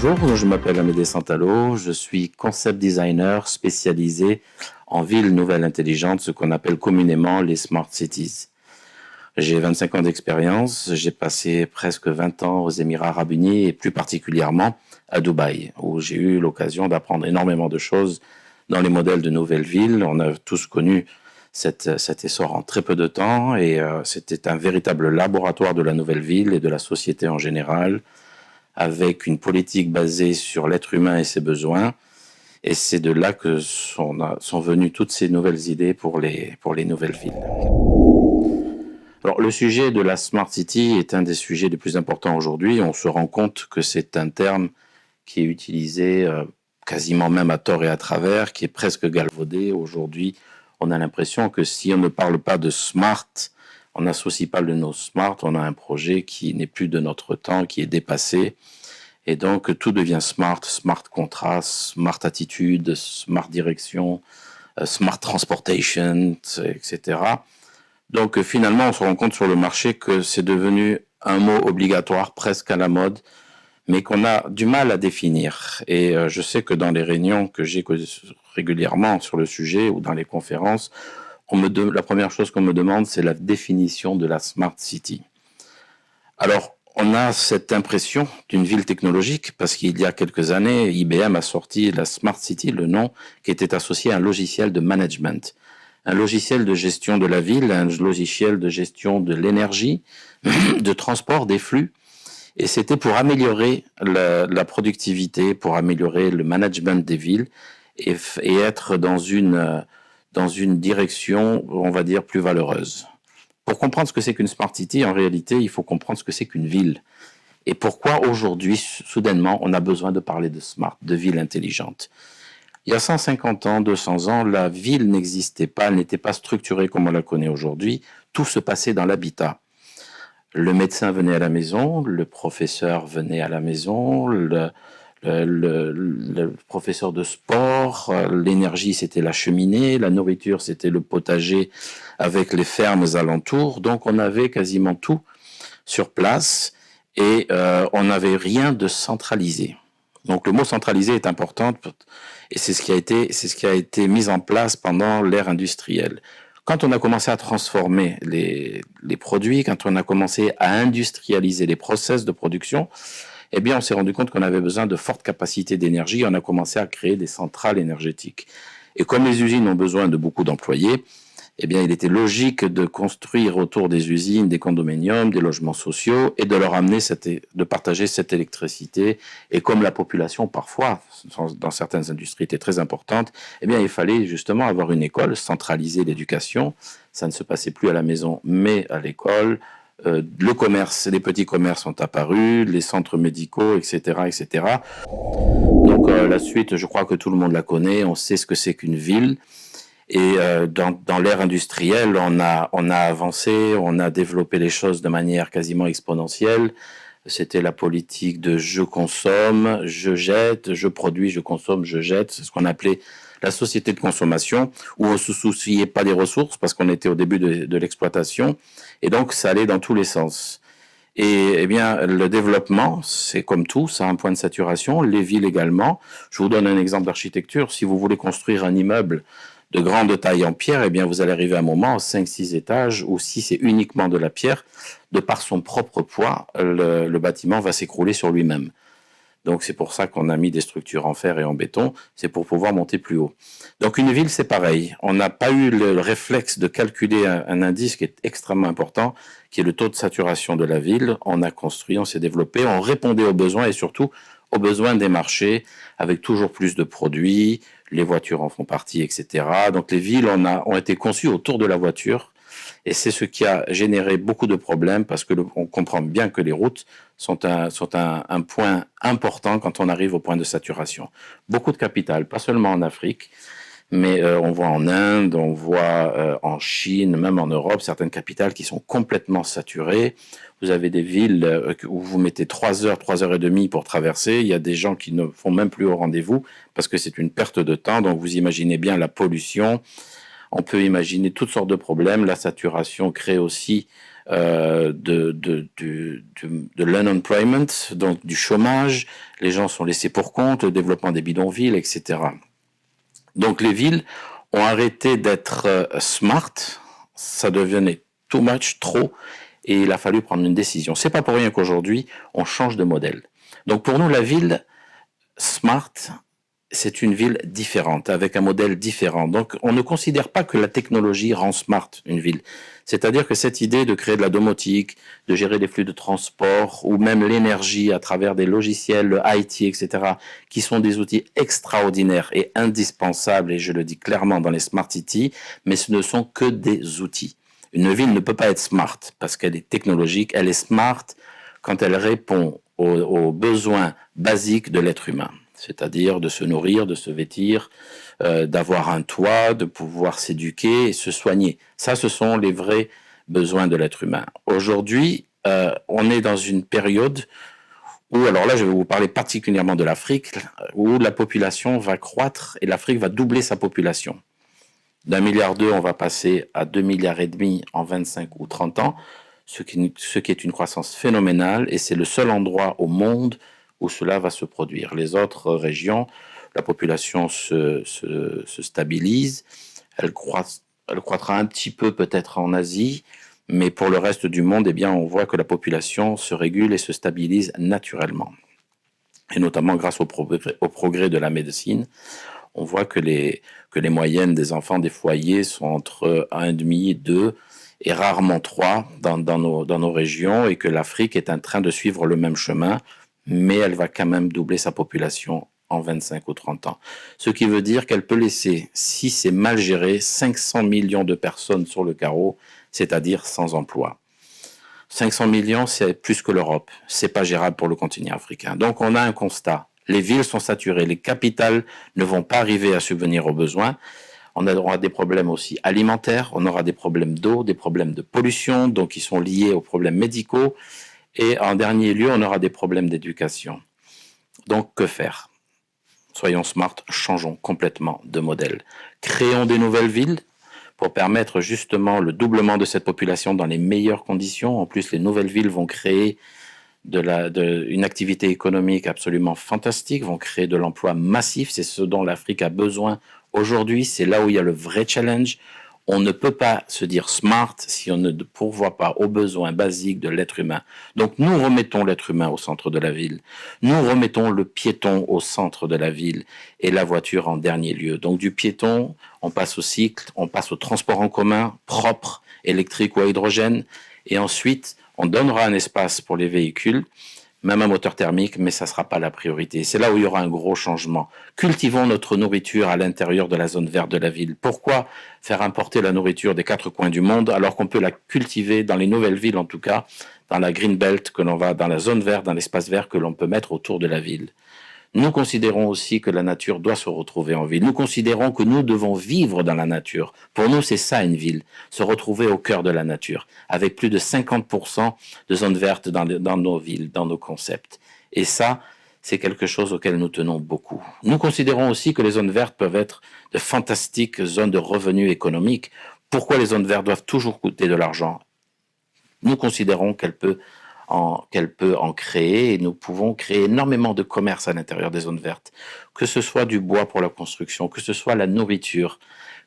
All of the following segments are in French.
Bonjour, je m'appelle Amédée Santalo, je suis concept designer spécialisé en villes nouvelles intelligentes, ce qu'on appelle communément les smart cities. J'ai 25 ans d'expérience, j'ai passé presque 20 ans aux Émirats Arabes Unis et plus particulièrement à Dubaï, où j'ai eu l'occasion d'apprendre énormément de choses dans les modèles de nouvelles villes. On a tous connu cet essor en très peu de temps et c'était un véritable laboratoire de la nouvelle ville et de la société en général, avec une politique basée sur l'être humain et ses besoins. Et c'est de là que sont venues toutes ces nouvelles idées pour les nouvelles villes. Alors, le sujet de la Smart City est un des sujets les plus importants aujourd'hui. On se rend compte que c'est un terme qui est utilisé quasiment même à tort et à travers, qui est presque galvaudé. Aujourd'hui, on a l'impression que si on ne parle pas de smart, on n'associe pas le mot smart, on a un projet qui n'est plus de notre temps, qui est dépassé. Et donc, tout devient smart, smart contrat, smart attitude, smart direction, smart transportation, etc. Donc, finalement, on se rend compte sur le marché que c'est devenu un mot obligatoire, presque à la mode, mais qu'on a du mal à définir. Et je sais que dans les réunions que j'ai régulièrement sur le sujet ou dans les conférences, la première chose qu'on me demande, c'est la définition de la Smart City. Alors, on a cette impression d'une ville technologique parce qu'il y a quelques années, IBM a sorti la Smart City, le nom qui était associé à un logiciel de management, un logiciel de gestion de la ville, un logiciel de gestion de l'énergie, de transport des flux. Et c'était pour améliorer la productivité, pour améliorer le management des villes et être dans une direction, on va dire, plus valeureuse. Pour comprendre ce que c'est qu'une Smart City, en réalité, il faut comprendre ce que c'est qu'une ville. Et pourquoi aujourd'hui, soudainement, on a besoin de parler de smart, de ville intelligente. Il y a 150 ans, 200 ans, la ville n'existait pas, elle n'était pas structurée comme on la connaît aujourd'hui. Tout se passait dans l'habitat. Le médecin venait à la maison, le professeur venait à la maison, le professeur de sport, l'énergie c'était la cheminée, la nourriture c'était le potager avec les fermes alentours. Donc on avait quasiment tout sur place et on n'avait rien de centralisé. Donc le mot centralisé est important et c'est ce qui a été mis en place pendant l'ère industrielle. Quand on a commencé à transformer les produits, quand on a commencé à industrialiser les process de production, eh bien, on s'est rendu compte qu'on avait besoin de fortes capacités d'énergie. On a commencé à créer des centrales énergétiques. Et comme les usines ont besoin de beaucoup d'employés, eh bien, il était logique de construire autour des usines des condominiums, des logements sociaux et de leur amener de partager cette électricité. Et comme la population, parfois, dans certaines industries, était très importante, eh bien, il fallait justement avoir une école, centraliser l'éducation. Ça ne se passait plus à la maison, mais à l'école. Le commerce, les petits commerces sont apparus, les centres médicaux, etc., etc. Donc la suite, je crois que tout le monde la connaît. On sait ce que c'est qu'une ville. Et dans l'ère industrielle, on a avancé, on a développé les choses de manière quasiment exponentielle. C'était la politique de je consomme, je jette, je produis, je consomme, je jette. C'est ce qu'on appelait la société de consommation, où on ne se souciait pas des ressources parce qu'on était au début de l'exploitation. Et donc, ça allait dans tous les sens. Et eh bien, le développement, c'est comme tout, ça a un point de saturation. Les villes également. Je vous donne un exemple d'architecture. Si vous voulez construire un immeuble de grande taille en pierre, eh bien, vous allez arriver à un moment, 5-6 étages, où si c'est uniquement de la pierre, de par son propre poids, le bâtiment va s'écrouler sur lui-même. Donc, c'est pour ça qu'on a mis des structures en fer et en béton, c'est pour pouvoir monter plus haut. Donc, une ville, c'est pareil. On n'a pas eu le réflexe de calculer un indice qui est extrêmement important, qui est le taux de saturation de la ville. On a construit, on s'est développé, on répondait aux besoins et surtout aux besoins des marchés, avec toujours plus de produits, les voitures en font partie, etc. Donc, les villes ont été conçues autour de la voiture. Et c'est ce qui a généré beaucoup de problèmes parce que on comprend bien que les routes sont un point important quand on arrive au point de saturation. Beaucoup de capital, pas seulement en Afrique, mais on voit en Inde, on voit en Chine, même en Europe, certaines capitales qui sont complètement saturées. Vous avez des villes où vous mettez 3 heures, 3 heures et demie pour traverser. Il y a des gens qui ne font même plus au rendez-vous parce que c'est une perte de temps. Donc vous imaginez bien la pollution. On peut imaginer toutes sortes de problèmes. La saturation crée aussi de l'unemployment, donc du chômage. Les gens sont laissés pour compte, le développement des bidonvilles, etc. Donc les villes ont arrêté d'être smart, ça devenait too much, trop, et il a fallu prendre une décision. C'est pas pour rien qu'aujourd'hui on change de modèle. Donc pour nous, la ville smart, c'est une ville différente, avec un modèle différent. Donc, on ne considère pas que la technologie rend smart une ville. C'est-à-dire que cette idée de créer de la domotique, de gérer des flux de transport, ou même l'énergie à travers des logiciels, le IT, etc., qui sont des outils extraordinaires et indispensables, et je le dis clairement dans les smart cities, mais ce ne sont que des outils. Une ville ne peut pas être smart parce qu'elle est technologique, elle est smart quand elle répond aux besoins basiques de l'être humain, c'est-à-dire de se nourrir, de se vêtir, d'avoir un toit, de pouvoir s'éduquer et se soigner. Ça, ce sont les vrais besoins de l'être humain. Aujourd'hui, on est dans une période où, alors là, je vais vous parler particulièrement de l'Afrique, où la population va croître et l'Afrique va doubler sa population. D'1,2 milliard, on va passer à 2,5 milliards en 25 ou 30 ans, ce qui est une croissance phénoménale, et c'est le seul endroit au monde où cela va se produire. Les autres régions, la population se stabilise, elle croîtra un petit peu peut-être en Asie, mais pour le reste du monde, eh bien, on voit que la population se régule et se stabilise naturellement. Et notamment grâce au progrès de la médecine, on voit que les moyennes des enfants des foyers sont entre 1,5 et 2, et rarement 3 dans nos régions, et que l'Afrique est en train de suivre le même chemin, mais elle va quand même doubler sa population en 25 ou 30 ans. Ce qui veut dire qu'elle peut laisser, si c'est mal géré, 500 millions de personnes sur le carreau, c'est-à-dire sans emploi. 500 millions, c'est plus que l'Europe. C'est pas gérable pour le continent africain. Donc on a un constat. Les villes sont saturées, les capitales ne vont pas arriver à subvenir aux besoins. On aura des problèmes aussi alimentaires, on aura des problèmes d'eau, des problèmes de pollution, donc qui sont liés aux problèmes médicaux. Et en dernier lieu, on aura des problèmes d'éducation. Donc que faire? Soyons smart, changeons complètement de modèle. Créons des nouvelles villes pour permettre justement le doublement de cette population dans les meilleures conditions. En plus, les nouvelles villes vont créer une activité économique absolument fantastique, vont créer de l'emploi massif. C'est ce dont l'Afrique a besoin aujourd'hui. C'est là où il y a le vrai challenge. On ne peut pas se dire smart si on ne pourvoit pas aux besoins basiques de l'être humain. Donc nous remettons l'être humain au centre de la ville. Nous remettons le piéton au centre de la ville et la voiture en dernier lieu. Donc du piéton, on passe au cycle, on passe au transport en commun propre, électrique ou à hydrogène, et ensuite on donnera un espace pour les véhicules, même un moteur thermique, mais ça ne sera pas la priorité. C'est là où il y aura un gros changement. Cultivons notre nourriture à l'intérieur de la zone verte de la ville. Pourquoi faire importer la nourriture des 4 coins du monde alors qu'on peut la cultiver dans les nouvelles villes, en tout cas, dans la green belt que l'on va, dans la zone verte, dans l'espace vert que l'on peut mettre autour de la ville. Nous considérons aussi que la nature doit se retrouver en ville. Nous considérons que nous devons vivre dans la nature. Pour nous, c'est ça une ville, se retrouver au cœur de la nature, avec plus de 50% de zones vertes dans nos villes, dans nos concepts. Et ça, c'est quelque chose auquel nous tenons beaucoup. Nous considérons aussi que les zones vertes peuvent être de fantastiques zones de revenus économiques. Pourquoi les zones vertes doivent toujours coûter de l'argent? Nous considérons qu'elle peut en créer, et nous pouvons créer énormément de commerce à l'intérieur des zones vertes, que ce soit du bois pour la construction, que ce soit la nourriture,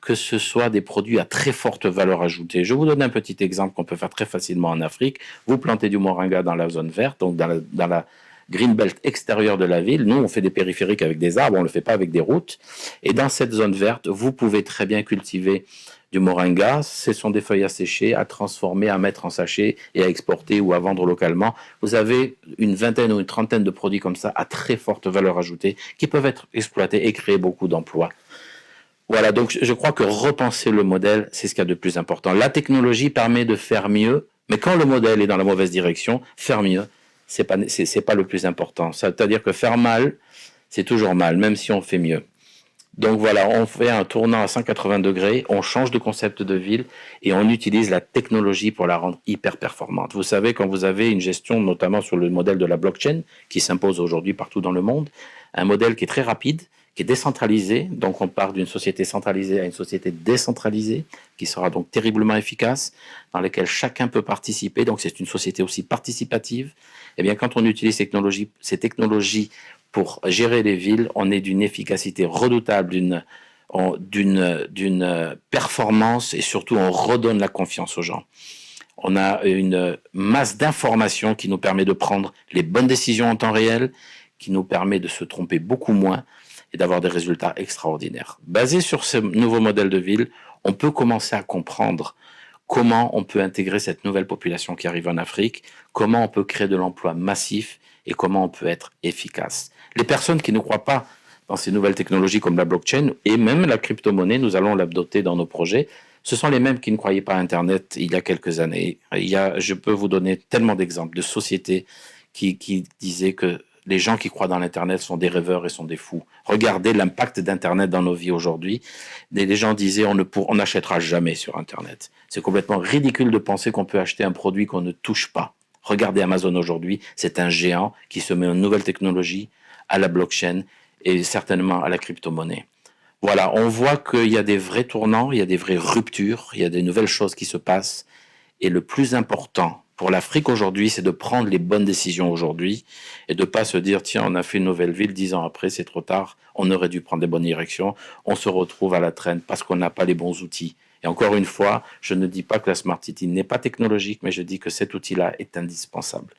que ce soit des produits à très forte valeur ajoutée. Je vous donne un petit exemple qu'on peut faire très facilement en Afrique. Vous plantez du moringa dans la zone verte, donc dans la green belt extérieure de la ville. Nous, on fait des périphériques avec des arbres, on ne le fait pas avec des routes. Et dans cette zone verte, vous pouvez très bien cultiver du moringa. Ce sont des feuilles à sécher, à transformer, à mettre en sachet et à exporter ou à vendre localement. Vous avez une vingtaine ou une trentaine de produits comme ça à très forte valeur ajoutée qui peuvent être exploités et créer beaucoup d'emplois. Voilà, donc je crois que repenser le modèle, c'est ce qu'il y a de plus important. La technologie permet de faire mieux, mais quand le modèle est dans la mauvaise direction, faire mieux, c'est pas le plus important. C'est-à-dire que faire mal, c'est toujours mal, même si on fait mieux. Donc voilà, on fait un tournant à 180 degrés, on change de concept de ville et on utilise la technologie pour la rendre hyper performante. Vous savez, quand vous avez une gestion, notamment sur le modèle de la blockchain, qui s'impose aujourd'hui partout dans le monde, un modèle qui est très rapide, qui est décentralisée. Donc, on part d'une société centralisée à une société décentralisée, qui sera donc terriblement efficace, dans laquelle chacun peut participer. Donc, c'est une société aussi participative. Eh bien, quand on utilise ces technologies pour gérer les villes, on est d'une efficacité redoutable, d'une performance, et surtout, on redonne la confiance aux gens. On a une masse d'informations qui nous permet de prendre les bonnes décisions en temps réel, qui nous permet de se tromper beaucoup moins et d'avoir des résultats extraordinaires. Basé sur ce nouveau modèle de ville, on peut commencer à comprendre comment on peut intégrer cette nouvelle population qui arrive en Afrique, comment on peut créer de l'emploi massif et comment on peut être efficace. Les personnes qui ne croient pas dans ces nouvelles technologies comme la blockchain et même la crypto-monnaie, nous allons l'adopter dans nos projets. Ce sont les mêmes qui ne croyaient pas à Internet il y a quelques années. Je peux vous donner tellement d'exemples de sociétés qui disaient que les gens qui croient dans l'Internet sont des rêveurs et sont des fous. Regardez l'impact d'Internet dans nos vies aujourd'hui. Les gens disaient on n'achètera jamais sur Internet. C'est complètement ridicule de penser qu'on peut acheter un produit qu'on ne touche pas. Regardez Amazon aujourd'hui, c'est un géant qui se met aux nouvelles technologies, à la blockchain et certainement à la crypto-monnaie. Voilà, on voit qu'il y a des vrais tournants, il y a des vraies ruptures, il y a des nouvelles choses qui se passent. Et le plus important pour l'Afrique aujourd'hui, c'est de prendre les bonnes décisions aujourd'hui et de ne pas se dire, tiens, on a fait une nouvelle ville, 10 ans après, c'est trop tard, on aurait dû prendre les bonnes directions, on se retrouve à la traîne parce qu'on n'a pas les bons outils. Et encore une fois, je ne dis pas que la Smart City n'est pas technologique, mais je dis que cet outil-là est indispensable.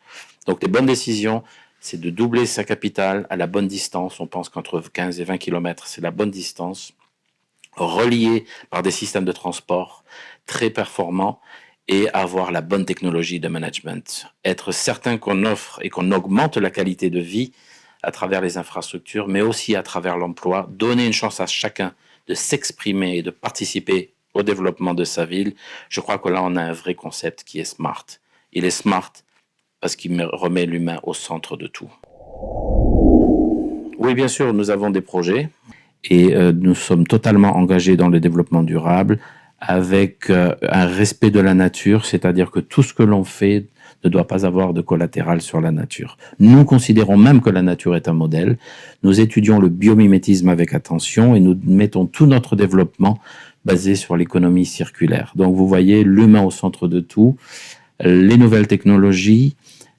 Donc les bonnes décisions, c'est de doubler sa capitale à la bonne distance. On pense qu'entre 15 et 20 km, c'est la bonne distance, reliée par des systèmes de transport très performants et avoir la bonne technologie de management. Être certain qu'on offre et qu'on augmente la qualité de vie à travers les infrastructures, mais aussi à travers l'emploi, donner une chance à chacun de s'exprimer et de participer au développement de sa ville. Je crois que là, on a un vrai concept qui est smart. Il est smart parce qu'il remet l'humain au centre de tout. Oui, bien sûr, nous avons des projets et nous sommes totalement engagés dans le développement durable avec un respect de la nature, c'est-à-dire que tout ce que l'on fait ne doit pas avoir de collatéral sur la nature. Nous considérons même que la nature est un modèle. Nous étudions le biomimétisme avec attention et nous mettons tout notre développement basé sur l'économie circulaire. Donc vous voyez l'humain au centre de tout, les nouvelles technologies,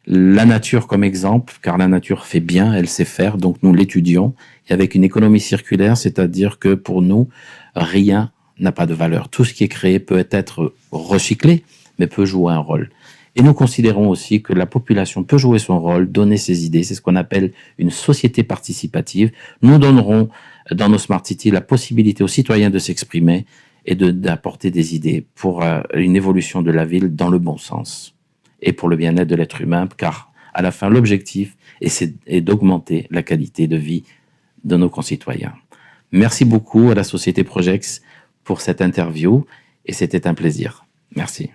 la nature comme exemple, car la nature fait bien, elle sait faire, donc nous l'étudions, et avec une économie circulaire, c'est-à-dire que pour nous, rien n'a pas de valeur. Tout ce qui est créé peut être recyclé, mais peut jouer un rôle. Et nous considérons aussi que la population peut jouer son rôle, donner ses idées, c'est ce qu'on appelle une société participative. Nous donnerons dans nos Smart Cities la possibilité aux citoyens de s'exprimer et d'apporter des idées pour une évolution de la ville dans le bon sens et pour le bien-être de l'être humain, car à la fin, l'objectif est d'augmenter la qualité de vie de nos concitoyens. Merci beaucoup à la Société Projex pour cette interview et c'était un plaisir. Merci.